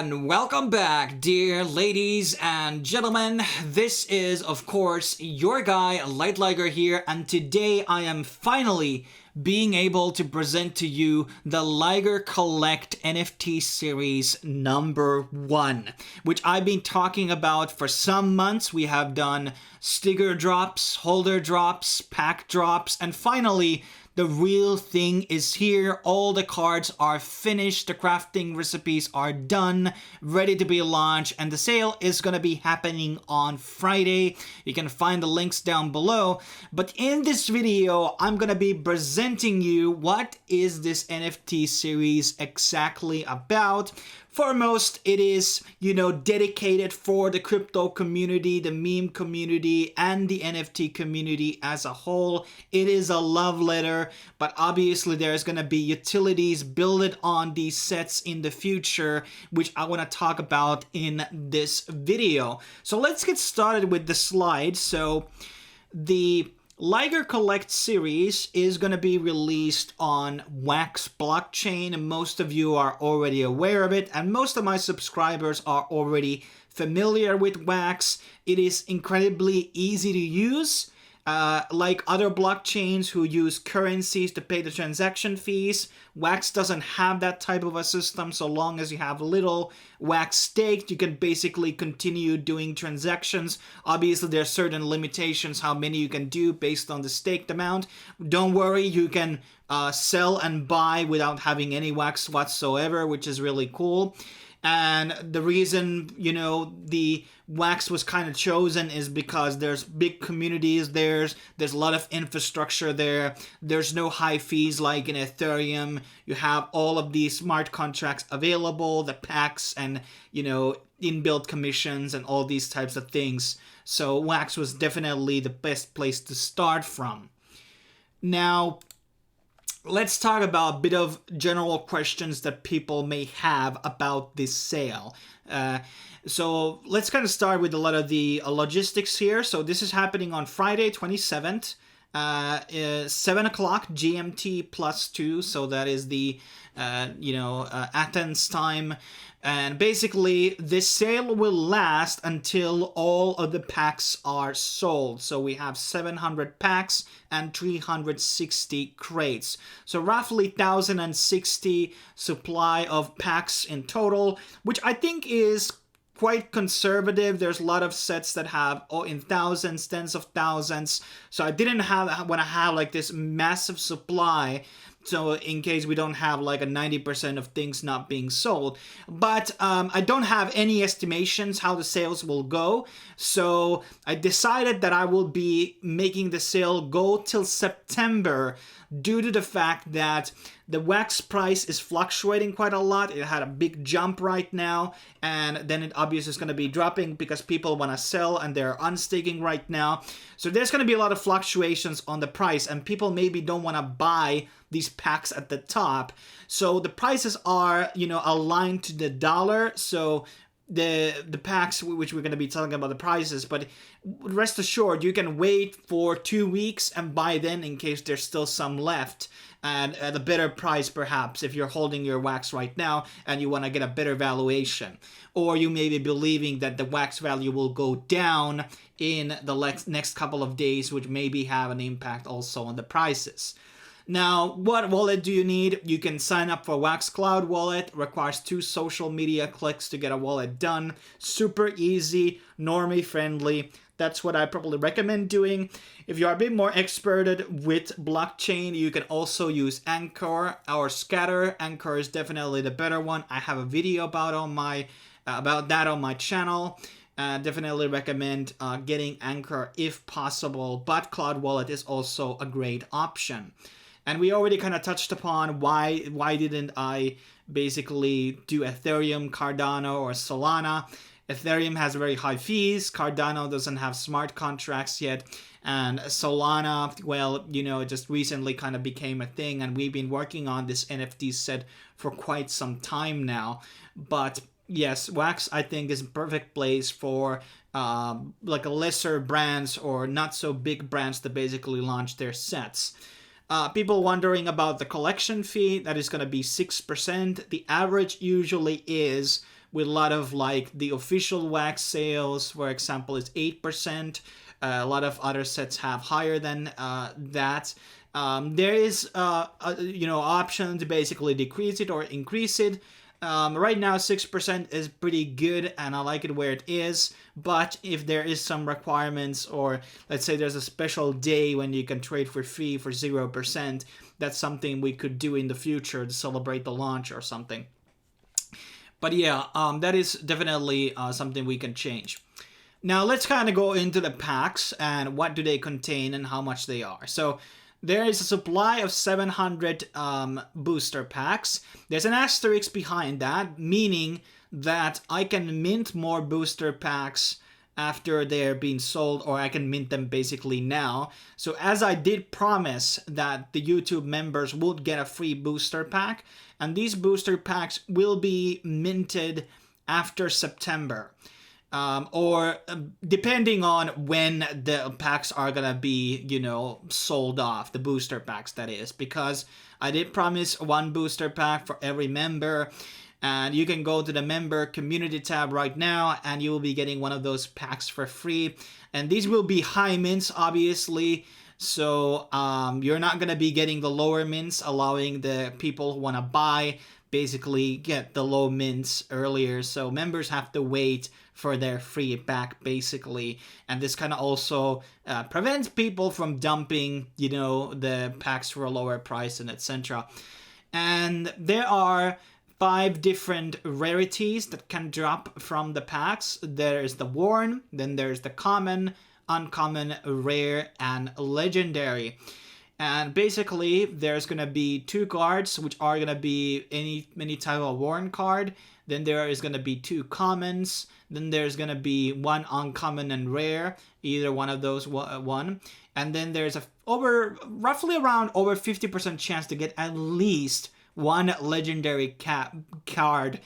And welcome back, dear ladies and gentlemen. This is, of course, your guy, Liger here, and today I am finally being able to present to you the Liger Collect NFT series number 1, which I've been talking about for some months. We have done sticker drops, holder drops, pack drops, and finally, the real thing is here. All the cards are finished, the crafting recipes are done, ready to be launched, and the sale is going to be happening on Friday. You can find the links down below. But in this video, I'm going to be presenting you what is this NFT series exactly about. Foremost, it is, dedicated for the crypto community, the meme community, and the NFT community as a whole. It is a love letter, but obviously there's going to be utilities built on these sets in the future, which I want to talk about in this video. So let's get started with the slides. So the Liger Collect series is going to be released on Wax blockchain, and most of you are already aware of it, and most of my subscribers are already familiar with Wax. It is incredibly easy to use. Like other blockchains who use currencies to pay the transaction fees, Wax doesn't have that type of a system. So long as you have little Wax staked, you can basically continue doing transactions. Obviously, there are certain limitations how many you can do based on the staked amount. Don't worry, you can sell and buy without having any Wax whatsoever, which is really cool. And the reason, the Wax was kind of chosen is because there's big communities, there's a lot of infrastructure there, there's no high fees like in Ethereum, you have all of these smart contracts available, the packs and, inbuilt commissions and all these types of things. So Wax was definitely the best place to start from. Now, let's talk about a bit of general questions that people may have about this sale. So let's kind of start with a lot of the logistics here. So this is happening on Friday, 27th, 7 o'clock GMT +2. So that is the, Athens time. And basically, this sale will last until all of the packs are sold. So we have 700 packs and 360 crates. So roughly 1,060 supply of packs in total, which I think is quite conservative. There's a lot of sets that have in thousands, tens of thousands. So I didn't want to have like this massive supply. So in case we don't have like a 90% of things not being sold. But I don't have any estimations how the sales will go. So I decided that I will be making the sale go till September due to the fact that the Wax price is fluctuating quite a lot. It had a big jump right now, and then it obviously is going to be dropping because people want to sell and they're unstaking right now. So there's going to be a lot of fluctuations on the price, and people maybe don't want to buy these packs at the top. So the prices are, aligned to the dollar. So the packs, which we're going to be talking about the prices, but rest assured you can wait for 2 weeks and buy then in case there's still some left at a better price, perhaps if you're holding your Wax right now and you want to get a better valuation, or you may be believing that the Wax value will go down in the next couple of days, which maybe have an impact also on the prices. Now, what wallet do you need? You can sign up for Wax Cloud Wallet. Requires 2 social media clicks to get a wallet done. Super easy, normie friendly. That's what I probably recommend doing. If you are a bit more experted with blockchain, you can also use Anchor or Scatter. Anchor is definitely the better one. I have a video about that on my channel. Definitely recommend getting Anchor if possible, but Cloud Wallet is also a great option. And we already kind of touched upon why didn't I basically do Ethereum, Cardano, or Solana. Ethereum has very high fees, Cardano doesn't have smart contracts yet, and Solana, well, it just recently kind of became a thing, and we've been working on this NFT set for quite some time now. But yes, Wax, I think, is a perfect place for like a lesser brands or not so big brands to basically launch their sets. People wondering about the collection fee, that is going to be 6%. The average usually is with a lot of like the official wax sales, for example, is 8%. A lot of other sets have higher than that. There is option to basically decrease it or increase it. Right now 6% is pretty good, and I like it where it is. But if there is some requirements, or let's say there's a special day when you can trade for free for 0%, that's something we could do in the future to celebrate the launch or something. But yeah, that is definitely something we can change. Now let's kind of go into the packs and what do they contain and how much they are. So there is a supply of 700 booster packs. There's an asterisk behind that, meaning that I can mint more booster packs after they're being sold, or I can mint them basically now. So as I did promise that the YouTube members would get a free booster pack, and these booster packs will be minted after September. Or depending on when the packs are gonna be, sold off, the booster packs that is, because I did promise one booster pack for every member, and you can go to the member community tab right now and you will be getting one of those packs for free. And these will be high mints, obviously, so you're not gonna be getting the lower mints, allowing the people who want to buy basically get the low mints earlier, so members have to wait for their free pack basically. And this kind of also prevents people from dumping the packs for a lower price and etc. And there are 5 different rarities that can drop from the packs. There's the worn, then there's the common, uncommon, rare, and legendary. And basically there's gonna be 2 cards which are gonna be any type of worn card. Then there is gonna be 2 commons. Then there's gonna be 1 uncommon and rare, either one of those one. And then there's roughly around over 50% chance to get at least 1 legendary card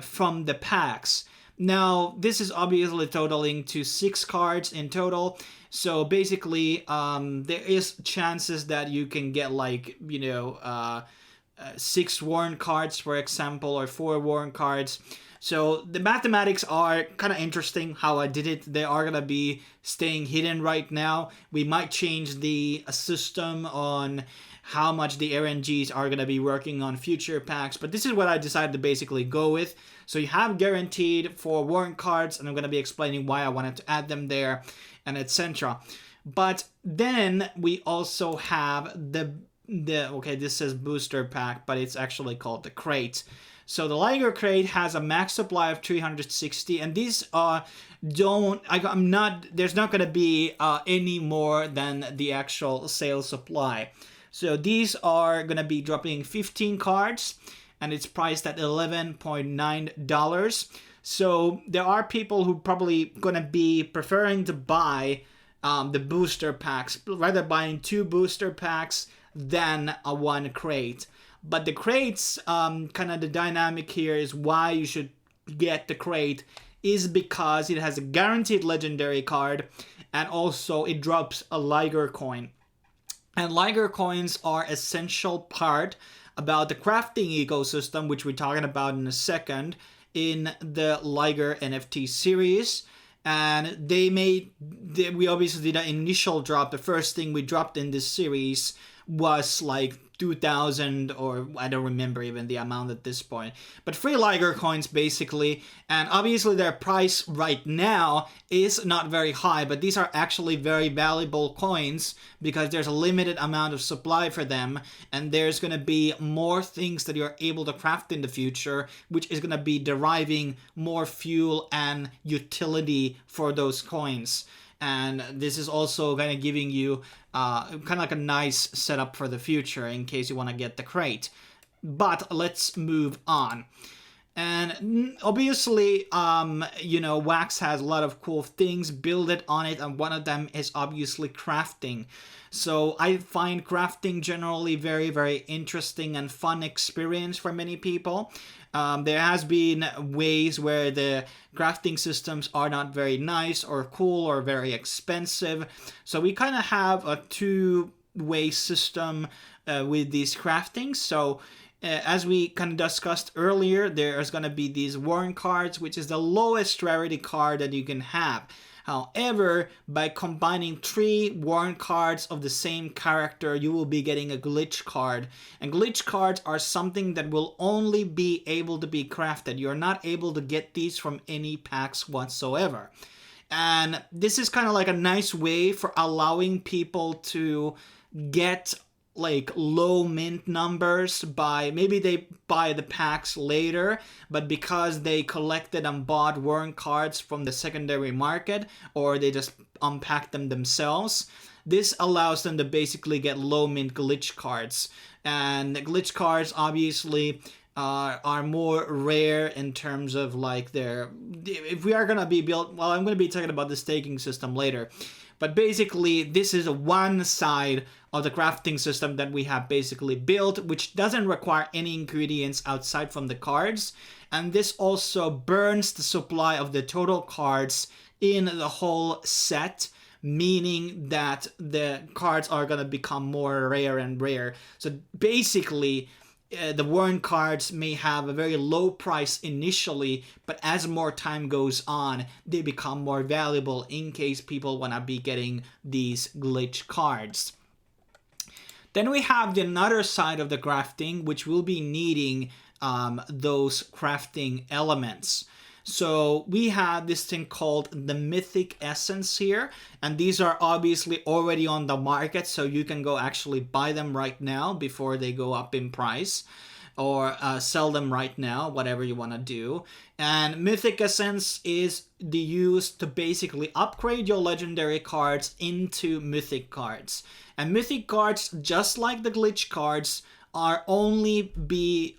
from the packs. Now, this is obviously totaling to 6 cards in total. So basically, there is chances that you can get 6 worn cards, for example, or 4 worn cards. So the mathematics are kind of interesting how I did it. They are going to be staying hidden right now. We might change the system on how much the RNGs are going to be working on future packs, but this is what I decided to basically go with. So you have guaranteed 4 worn cards, and I'm going to be explaining why I wanted to add them there, and etc. But then we also have okay, this says booster pack, but it's actually called the crate. So the Liger crate has a max supply of 360, and these there's not going to be any more than the actual sales supply. So these are going to be dropping 15 cards, and it's priced at $11.9. So there are people who probably going to be preferring to buy the booster packs, rather buying 2 booster packs than a 1 crate. But the crates, kind of the dynamic here is why you should get the crate is because it has a guaranteed legendary card, and also it drops a Liger coin. And Liger coins are essential part about the crafting ecosystem, which we're talking about in a second, in the Liger NFT series. And we obviously did an initial drop. The first thing we dropped in this series was like 2,000, or I don't remember even the amount at this point, but free Liger coins basically. And obviously their price right now is not very high, but these are actually very valuable coins because there's a limited amount of supply for them, and there's going to be more things that you're able to craft in the future, which is going to be deriving more fuel and utility for those coins. And this is also kind of giving you kind of like a nice setup for the future in case you want to get the crate. But let's move on. And obviously, Wax has a lot of cool things built on it, and one of them is obviously crafting. So I find crafting generally very, very interesting and fun experience for many people. There has been ways where the crafting systems are not very nice or cool or very expensive. So we kind of have a 2-way system with these craftings. So as we kind of discussed earlier, there's going to be these warren cards, which is the lowest rarity card that you can have. However, by combining 3 warren cards of the same character, you will be getting a glitch card. And glitch cards are something that will only be able to be crafted. You're not able to get these from any packs whatsoever. And this is kind of like a nice way for allowing people to get like low mint numbers by maybe they buy the packs later, but because they collected and bought warren cards from the secondary market, or they just unpacked them themselves, this allows them to basically get low mint glitch cards. And the glitch cards obviously are more rare in terms of like their, if we are gonna be built, well, I'm gonna be talking about the staking system later, but basically this is one side of the crafting system that we have basically built, which doesn't require any ingredients outside from the cards. And this also burns the supply of the total cards in the whole set, meaning that the cards are going to become more rare and rare. So basically, the warren cards may have a very low price initially, but as more time goes on, they become more valuable in case people want to be getting these glitch cards. Then we have the another side of the crafting, which will be needing those crafting elements. So we have this thing called the Mythic Essence here, and these are obviously already on the market, so you can go actually buy them right now before they go up in price, or sell them right now, whatever you want to do. And Mythic Essence is the use to basically upgrade your legendary cards into Mythic cards. And Mythic cards, just like the glitch cards, are only being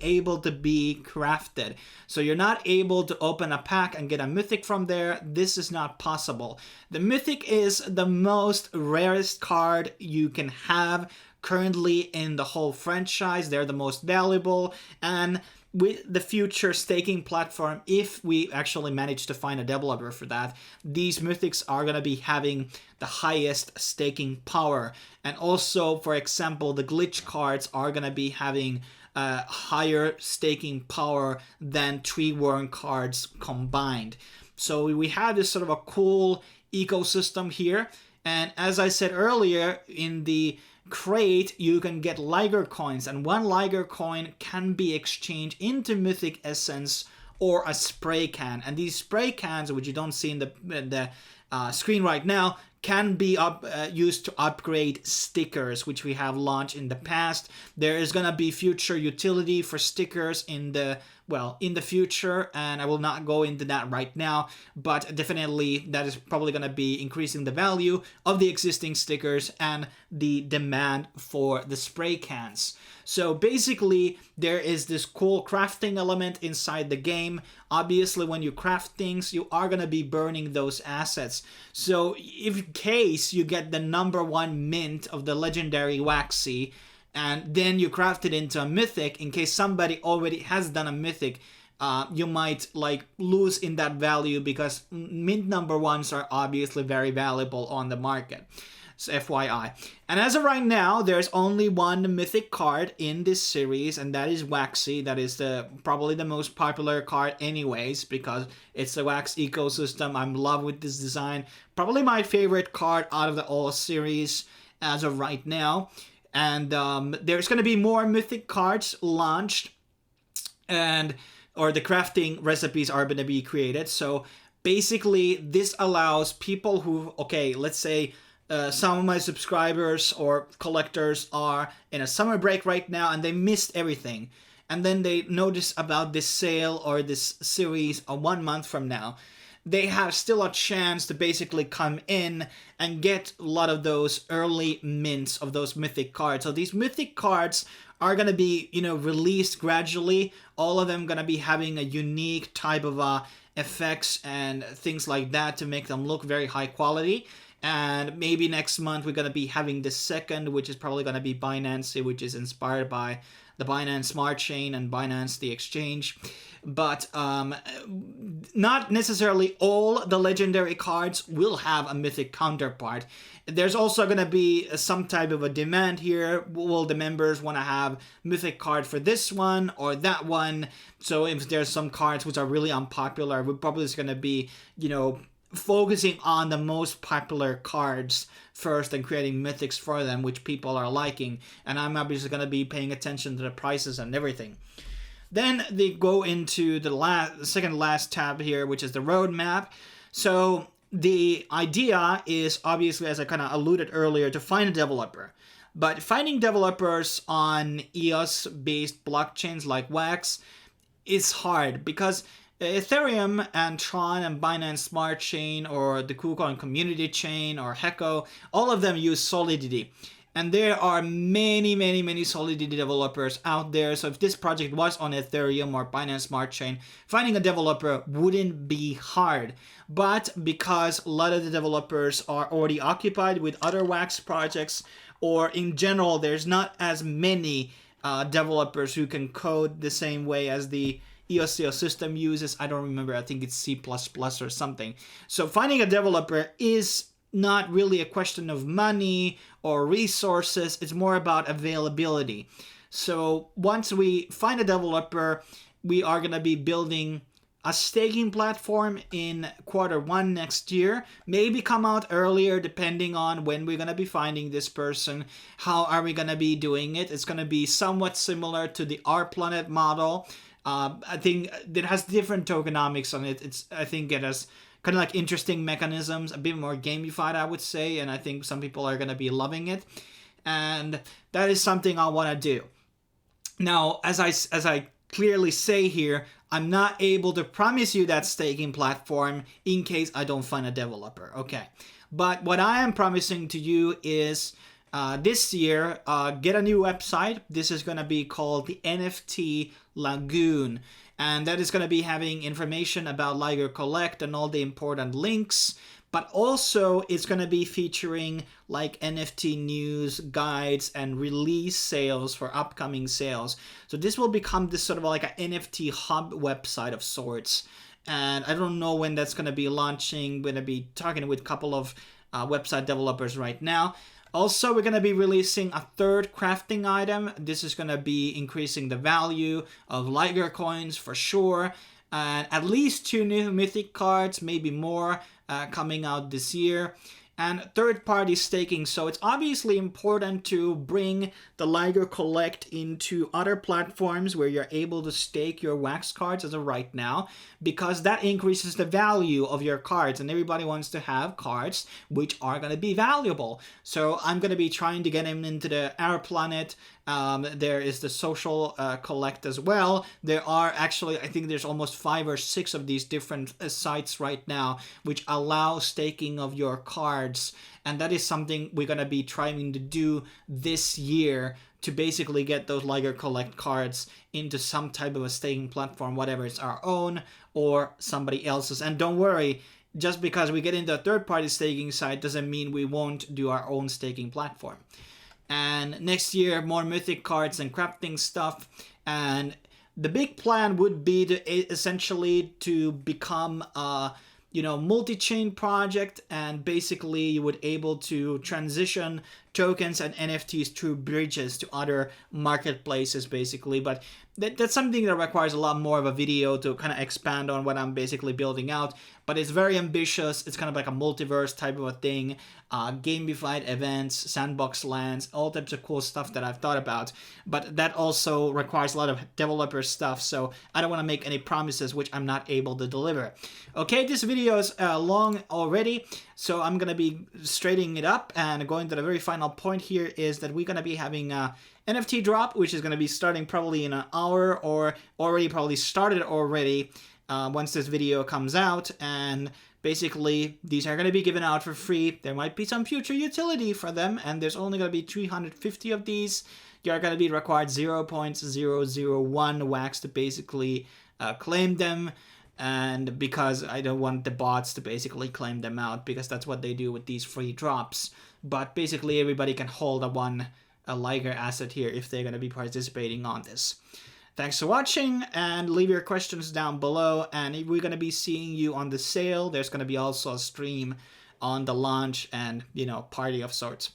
able to be crafted. So you're not able to open a pack and get a Mythic from there. This is not possible. The Mythic is the most rarest card you can have currently in the whole franchise. They're the most valuable, and with the future staking platform, if we actually manage to find a developer for that, these Mythics are going to be having the highest staking power. And also, for example, the glitch cards are going to be having higher staking power than 3 warren cards combined. So we have this sort of a cool ecosystem here. And as I said earlier, in the crate you can get Liger coins, and 1 Liger coin can be exchanged into Mythic Essence or a spray can. And these spray cans, which you don't see in the screen right now, can be used to upgrade stickers, which we have launched in the past. There is going to be future utility for stickers in the future, and I will not go into that right now, but definitely that is probably going to be increasing the value of the existing stickers and the demand for the spray cans. So basically, there is this cool crafting element inside the game. Obviously, when you craft things, you are going to be burning those assets. So if in case you get the #1 mint of the legendary Waxy, and then you craft it into a Mythic, in case somebody already has done a Mythic, you might like lose in that value, because mint #1s are obviously very valuable on the market. So FYI. And as of right now, there's only 1 Mythic card in this series, and that is Waxy. That is probably the most popular card anyways, because it's the Wax ecosystem. I'm in love with this design. Probably my favorite card out of the all series as of right now. And there's going to be more Mythic cards launched, or the crafting recipes are going to be created. So basically, this allows people who, okay, let's say some of my subscribers or collectors are in a summer break right now and they missed everything. And then they notice about this sale or this series 1 month from now. They have still a chance to basically come in and get a lot of those early mints of those Mythic cards. So these Mythic cards are going to be, released gradually. All of them going to be having a unique type of effects and things like that to make them look very high quality. And maybe next month we're going to be having the second, which is probably going to be Binance, which is inspired by the Binance Smart Chain and Binance the Exchange. But not necessarily all the legendary cards will have a Mythic counterpart. There's also going to be some type of a demand here. Will the members want to have Mythic card for this one or that one? So if there's some cards which are really unpopular, we're probably just going to be, focusing on the most popular cards first and creating mythics for them, which people are liking. And I'm obviously going to be paying attention to the prices and everything. Then they go into the second last tab here, which is the roadmap. So the idea is obviously, as I kind of alluded earlier, to find a developer. But finding developers on EOS-based blockchains like Wax is hard because Ethereum and Tron and Binance Smart Chain or the KuCoin Community Chain or Hecko, all of them use Solidity. And there are many Solidity developers out there. So if this project was on Ethereum or Binance Smart Chain, finding a developer wouldn't be hard. But because a lot of the developers are already occupied with other Wax projects, or in general, there's not as many developers who can code the same way as the EOS system uses. I don't remember. I think it's C++ or something. So finding a developer is not really a question of money or resources. It's more about availability. So once we find a developer, we are going to be building a staking platform in Q1 next year. Maybe come out earlier depending on when we're going to be finding this person. How are we going to be doing it? It's going to be somewhat similar to the rPlanet model. I think it has different tokenomics on it. I think it has kind of like interesting mechanisms, a bit more gamified, I would say, and I think some people are going to be loving it. And that is something I want to do. Now, as I clearly say here, I'm not able to promise you that staking platform in case I don't find a developer, okay? But what I am promising to you is this year, get a new website. This is going to be called the NFT Lagoon. And that is going to be having information about Liger Collect and all the important links. But also, it's going to be featuring like NFT news, guides, and release sales for upcoming sales. So this will become this sort of like an NFT hub website of sorts. And I don't know when that's going to be launching. We're going to be talking with a couple of website developers right now. Also, we're going to be releasing a third crafting item. This is going to be increasing the value of Liger coins for sure. And at least 2 new Mythic cards, maybe more, coming out this year. And third-party staking. So it's obviously important to bring the Liger Collect into other platforms where you're able to stake your Wax cards as of right now, because that increases the value of your cards, and everybody wants to have cards which are going to be valuable. So I'm going to be trying to get him into the rPlanet. There is the social collect as well. There are actually, I think there's almost 5 or 6 of these different sites right now which allow staking of your cards. And that is something we're going to be trying to do this year to basically get those Liger Collect cards into some type of a staking platform, whatever it's our own or somebody else's. And don't worry, just because we get into a third-party staking site doesn't mean we won't do our own staking platform. And next year, more Mythic cards and crafting stuff. And the big plan would be to essentially to become a multi-chain project, and basically you would able to transition tokens and NFTs through bridges to other marketplaces basically. But that's something that requires a lot more of a video to kind of expand on what I'm basically building out. But it's very ambitious. It's kind of like a multiverse type of a thing, gamified events, sandbox lands, all types of cool stuff that I've thought about. But that also requires a lot of developer stuff, so I don't want to make any promises which I'm not able to deliver. Okay, this video is long already, so I'm going to be straightening it up, and going to the very final point here is that we're going to be having a NFT drop, which is going to be starting probably in an hour, or already probably started already once this video comes out. And basically these are going to be given out for free. There might be some future utility for them, and there's only going to be 350 of these. You're going to be required 0.001 wax to basically claim them. and because I don't want the bots to basically claim them out, because that's what they do with these free drops. But basically everybody can hold a Liger asset here if they're going to be participating on this. Thanks for watching, and leave your questions down below, and we're going to be seeing you on the sale. There's going to be also a stream on the launch and, you know, party of sorts.